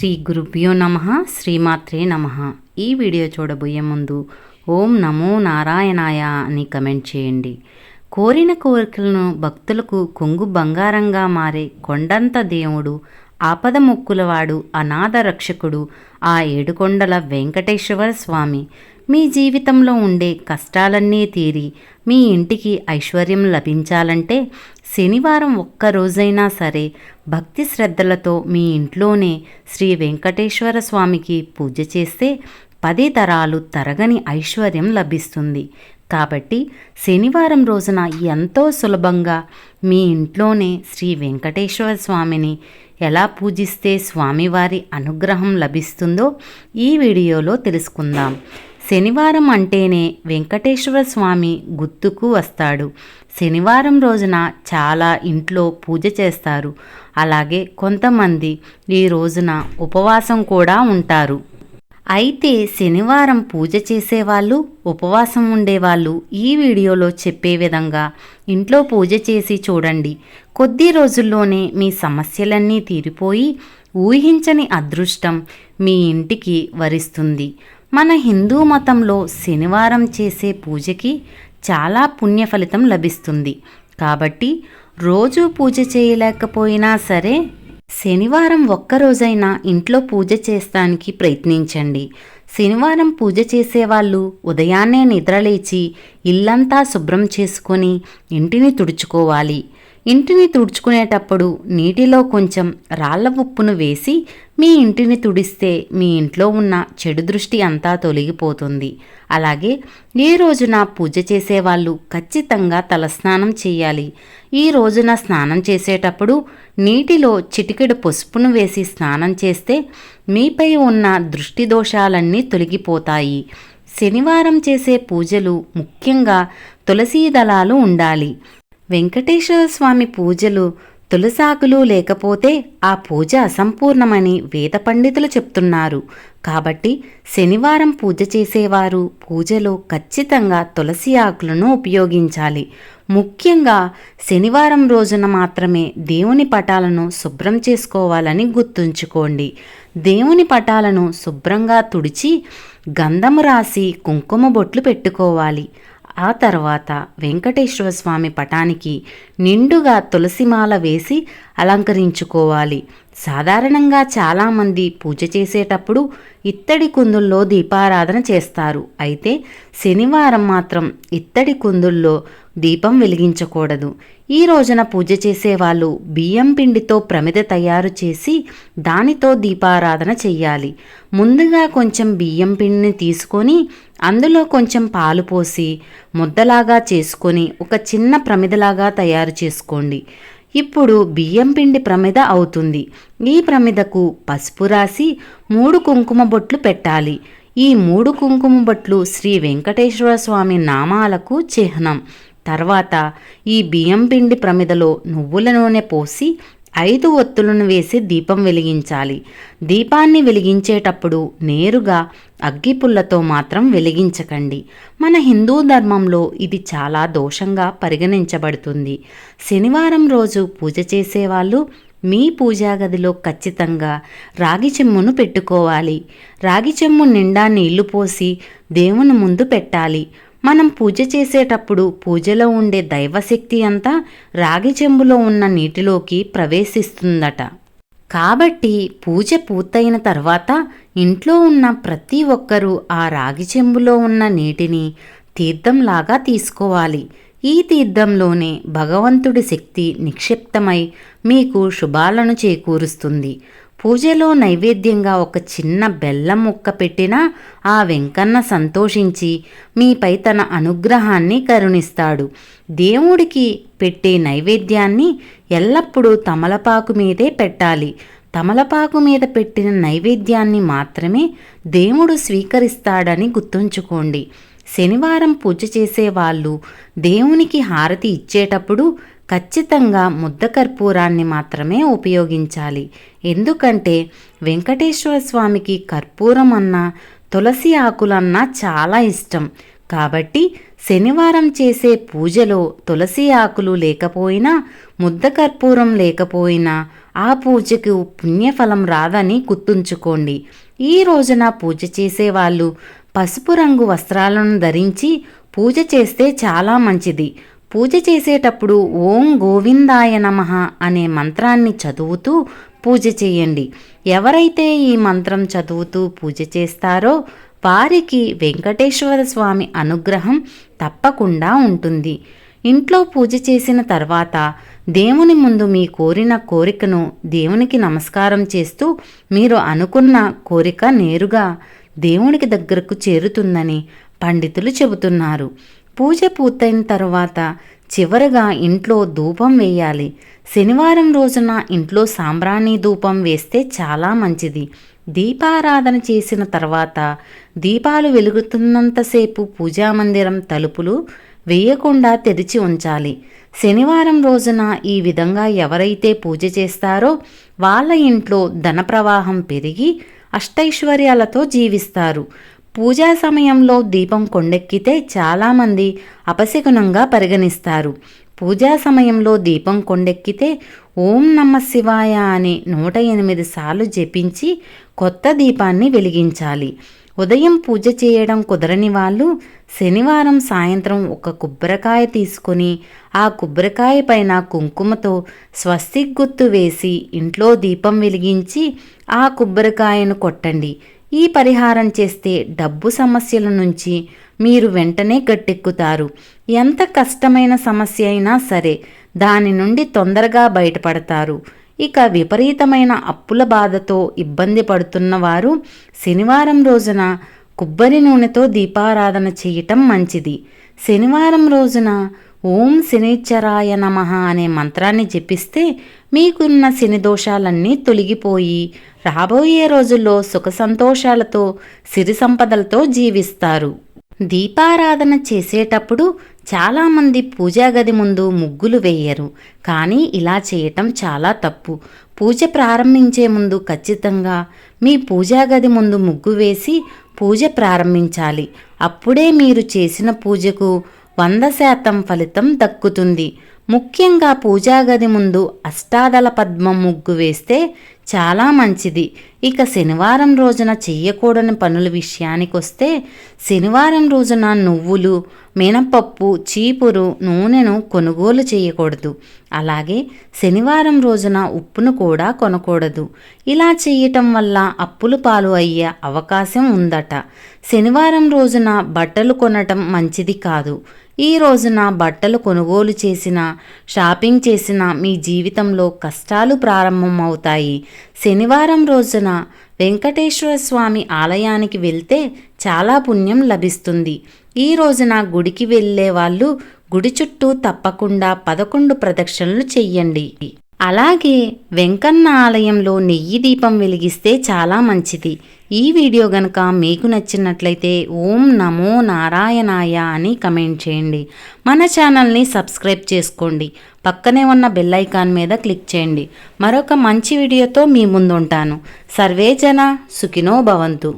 శ్రీ గురుభ్యో నమః శ్రీమాత్రే నమః. ఈ వీడియో చూడబోయే ముందు ఓం నమో నారాయణాయ అని కమెంట్ చేయండి. కోరిన కోరికలను భక్తులకు కొంగు బంగారంగా మారే కొండంత దేవుడు, ఆపద మొక్కులవాడు, అనాథ రక్షకుడు ఆ ఏడుకొండల వెంకటేశ్వర స్వామి మీ జీవితంలో ఉండే కష్టాలన్నీ తీరి మీ ఇంటికి ఐశ్వర్యం లభించాలంటే శనివారం ఒక్కరోజైనా సరే భక్తి శ్రద్ధలతో మీ ఇంట్లోనే శ్రీ వెంకటేశ్వర స్వామికి పూజ చేస్తే 10 తరాలు తరగని ఐశ్వర్యం లభిస్తుంది. కాబట్టి శనివారం రోజున ఎంతో సులభంగా మీ ఇంట్లోనే శ్రీ వెంకటేశ్వర స్వామిని ఎలా పూజిస్తే స్వామివారి అనుగ్రహం లభిస్తుందో ఈ వీడియోలో తెలుసుకుందాం. శనివారం అంటేనే వెంకటేశ్వర స్వామి గుర్తుకు వస్తాడు. శనివారం రోజున చాలా ఇంట్లో పూజ చేస్తారు. అలాగే కొంతమంది ఈ రోజున ఉపవాసం కూడా ఉంటారు. అయితే శనివారం పూజ చేసేవాళ్ళు, ఉపవాసం ఉండేవాళ్ళు ఈ వీడియోలో చెప్పే విధంగా ఇంట్లో పూజ చేసి చూడండి. కొద్ది రోజుల్లోనే మీ సమస్యలన్నీ తీరిపోయి ఊహించని అదృష్టం మీ ఇంటికి వరిస్తుంది. మన హిందూ మతంలో శనివారం చేసే పూజకి చాలా పుణ్య ఫలితం లభిస్తుంది. కాబట్టి రోజు పూజ చేయలేకపోయినా సరే శనివారం ఒక్కరోజైనా ఇంట్లో పూజ చేస్తానికి ప్రయత్నించండి. శనివారం పూజ చేసేవాళ్ళు ఉదయాన్నే నిద్రలేచి ఇల్లంతా శుభ్రం చేసుకొని ఇంటిని తుడుచుకోవాలి. ఇంటిని తుడుచుకునేటప్పుడు నీటిలో కొంచెం రాళ్ల ఉప్పును వేసి మీ ఇంటిని తుడిస్తే మీ ఇంట్లో ఉన్న చెడు దృష్టి అంతా తొలగిపోతుంది. అలాగే ఈ రోజున పూజ చేసేవాళ్ళు ఖచ్చితంగా తలస్నానం చేయాలి. ఈ రోజున స్నానం చేసేటప్పుడు నీటిలో చిటికెడు పసుపును వేసి స్నానం చేస్తే మీపై ఉన్న దృష్టి దోషాలన్నీ తొలగిపోతాయి. శనివారం చేసే పూజలు ముఖ్యంగా తులసీ దళాలు ఉండాలి. వెంకటేశ్వర స్వామి పూజలు తులసాకులు లేకపోతే ఆ పూజ అసంపూర్ణమని వేద పండితులు చెప్తున్నారు. కాబట్టి శనివారం పూజ చేసేవారు పూజలో ఖచ్చితంగా తులసి ఆకులను ఉపయోగించాలి. ముఖ్యంగా శనివారం రోజున మాత్రమే దేవుని పటాలను శుభ్రం చేసుకోవాలని గుర్తుంచుకోండి. దేవుని పటాలను శుభ్రంగా తుడిచి గంధము రాసి కుంకుమ బొట్లు పెట్టుకోవాలి. ఆ తర్వాత వెంకటేశ్వర స్వామి పటానికి నిండుగా తులసిమాల వేసి అలంకరించుకోవాలి. సాధారణంగా చాలామంది పూజ చేసేటప్పుడు ఇత్తడి కుందుల్లో దీపారాధన చేస్తారు. అయితే శనివారం మాత్రం ఇత్తడి కుందుల్లో దీపం వెలిగించకూడదు. ఈ రోజున పూజ చేసేవాళ్ళు బియ్యం పిండితో ప్రమిద తయారు చేసి దానితో దీపారాధన చెయ్యాలి. ముందుగా కొంచెం బియ్యం పిండిని తీసుకొని అందులో కొంచెం పాలు పోసి ముద్దలాగా చేసుకొని ఒక చిన్న ప్రమిదలాగా తయారు చేసుకోండి. ఇప్పుడు బియ్యం పిండి ప్రమిద అవుతుంది. ఈ ప్రమిదకు పసుపు రాసి 3 కుంకుమ బొట్లు పెట్టాలి. ఈ 3 కుంకుమ బొట్లు శ్రీ వెంకటేశ్వర స్వామి నామాలకు చిహ్నం. తర్వాత ఈ బియ్యం పిండి ప్రమిదలో నువ్వుల నూనె పోసి 5 ఒత్తులను వేసి దీపం వెలిగించాలి. దీపాన్ని వెలిగించేటప్పుడు నేరుగా అగ్గిపుల్లతో మాత్రం వెలిగించకండి. మన హిందూ ధర్మంలో ఇది చాలా దోషంగా పరిగణించబడుతుంది. శనివారం రోజు పూజ చేసేవాళ్ళు మీ పూజా గదిలో ఖచ్చితంగా రాగి చెమ్మును పెట్టుకోవాలి. రాగి చెమ్ము నిండా నీళ్లు పోసి దేవుని ముందు పెట్టాలి. మనం పూజ చేసేటప్పుడు పూజలో ఉండే దైవశక్తి అంతా రాగి చెంబులో ఉన్న నీటిలోకి ప్రవేశిస్తుందట. కాబట్టి పూజ పూర్తయిన తర్వాత ఇంట్లో ఉన్న ప్రతి ఒక్కరూ ఆ రాగి చెంబులో ఉన్న నీటిని తీర్థంలాగా తీసుకోవాలి. ఈ తీర్థంలోనే భగవంతుడి శక్తి నిక్షిప్తమై మీకు శుభాలను చేకూరుస్తుంది. పూజలో నైవేద్యంగా ఒక చిన్న బెల్లం ముక్క పెట్టినా ఆ వెంకన్న సంతోషించి మీపై తన అనుగ్రహాన్ని కరుణిస్తాడు. దేవుడికి పెట్టే నైవేద్యాన్ని ఎల్లప్పుడూ తమలపాకు మీదే పెట్టాలి. తమలపాకు మీద పెట్టిన నైవేద్యాన్ని మాత్రమే దేవుడు స్వీకరిస్తాడని గుర్తుంచుకోండి. శనివారం పూజ చేసేవాళ్ళు దేవునికి హారతి ఇచ్చేటప్పుడు ఖచ్చితంగా ముద్ద కర్పూరాన్ని మాత్రమే ఉపయోగించాలి. ఎందుకంటే వెంకటేశ్వర స్వామికి కర్పూరం అన్నా తులసి ఆకులన్నా చాలా ఇష్టం. కాబట్టి శనివారం చేసే పూజలో తులసి ఆకులు లేకపోయినా ముద్ద కర్పూరం లేకపోయినా ఆ పూజకు పుణ్యఫలం రాదని గుర్తుంచుకోండి. ఈ రోజున పూజ చేసేవాళ్ళు పసుపు రంగు వస్త్రాలను ధరించి పూజ చేస్తే చాలా మంచిది. పూజ చేసేటప్పుడు ఓం గోవిందాయ నమః అనే మంత్రాన్ని చదువుతూ పూజ చేయండి. ఎవరైతే ఈ మంత్రం చదువుతూ పూజ చేస్తారో వారికి వెంకటేశ్వర స్వామి అనుగ్రహం తప్పకుండా ఉంటుంది. ఇంట్లో పూజ చేసిన తర్వాత దేవుని ముందు మీ కోరిన కోరికను దేవునికి నమస్కారం చేస్తూ మీరు అనుకున్న కోరిక నేరుగా దేవునికి దగ్గరకు చేరుతుందని పండితులు చెబుతున్నారు. పూజ పూర్తయిన తర్వాత చివరగా ఇంట్లో ధూపం వేయాలి. శనివారం రోజున ఇంట్లో సాంబ్రాణి ధూపం వేస్తే చాలా మంచిది. దీపారాధన చేసిన తర్వాత దీపాలు వెలుగుతున్నంతసేపు పూజామందిరం తలుపులు వేయకుండా తెరిచి ఉంచాలి. శనివారం రోజున ఈ విధంగా ఎవరైతే పూజ చేస్తారో వాళ్ళ ఇంట్లో ధన ప్రవాహం పెరిగి అష్టైశ్వర్యాలతో జీవిస్తారు. పూజా సమయంలో దీపం కొండెక్కితే చాలామంది అపశకునంగా పరిగణిస్తారు. పూజా సమయంలో దీపం కొండెక్కితే ఓం నమః శివాయ అని 108 సార్లు జపించి కొత్త దీపాన్ని వెలిగించాలి. ఉదయం పూజ చేయడం కుదరని వాళ్ళు శనివారం సాయంత్రం ఒక కొబ్బరికాయ తీసుకొని ఆ కొబ్బరికాయ పైన కుంకుమతో స్వస్తిక్ గుర్తు వేసి ఇంట్లో దీపం వెలిగించి ఆ కొబ్బరికాయను కొట్టండి. ఈ పరిహారం చేస్తే డబ్బు సమస్యల నుంచి మీరు వెంటనే గట్టెక్కుతారు. ఎంత కష్టమైన సమస్య అయినా సరే దాని నుండి తొందరగా బయటపడతారు. ఇక విపరీతమైన అప్పుల బాధతో ఇబ్బంది పడుతున్న వారు శనివారం రోజున కొబ్బరి నూనెతో దీపారాధన చేయటం మంచిది. శనివారం రోజున ఓం శనిశ్చరాయ నమః అనే మంత్రాన్ని జపిస్తే మీకున్న శని దోషాలన్నీ తొలగిపోయి రాబోయే రోజుల్లో సుఖ సంతోషాలతో సిరి సంపదలతో జీవిస్తారు. దీపారాధన చేసేటప్పుడు చాలామంది పూజా గది ముందు ముగ్గులు వేయరు, కానీ ఇలా చేయటం చాలా తప్పు. పూజ ప్రారంభించే ముందు ఖచ్చితంగా మీ పూజా గది ముందు ముగ్గు వేసి పూజ ప్రారంభించాలి. అప్పుడే మీరు చేసిన పూజకు 100% ఫలితం దక్కుతుంది. ముఖ్యంగా పూజా గది ముందు అష్టాదళ పద్మం ముగ్గు వేస్తే చాలా మంచిది. ఇక శనివారం రోజున చెయ్యకూడని పనుల విషయానికి వస్తే శనివారం రోజున నువ్వులు, మినపప్పు, చీపురు, నూనెను కొనుగోలు చేయకూడదు. అలాగే శనివారం రోజున ఉప్పును కూడా కొనకూడదు. ఇలా చేయటం వల్ల అప్పులు పాలు అయ్యే అవకాశం ఉందట. శనివారం రోజున బట్టలు కొనటం మంచిది కాదు. ఈ రోజున బట్టలు కొనుగోలు చేసినా షాపింగ్ చేసినా మీ జీవితంలో కష్టాలు ప్రారంభమవుతాయి. శనివారం రోజున వెంకటేశ్వర స్వామి ఆలయానికి వెళ్తే చాలా పుణ్యం లభిస్తుంది. ఈ రోజున గుడికి వెళ్ళే వాళ్ళు గుడి చుట్టూ తప్పకుండా 11 ప్రదక్షిణలు చెయ్యండి. అలాగే వెంకన్న ఆలయంలో నెయ్యి దీపం వెలిగిస్తే చాలా మంచిది. ఈ వీడియో గనుక మీకు నచ్చినట్లయితే ఓం నమో నారాయణాయ అని కమెంట్ చేయండి. మన ఛానల్ని సబ్స్క్రైబ్ చేసుకోండి. పక్కనే ఉన్న బెల్ ఐకాన్ మీద క్లిక్ చేయండి. మరొక మంచి వీడియోతో మీ ముందు ఉంటాను. సర్వే జన సుఖినో భవంతు.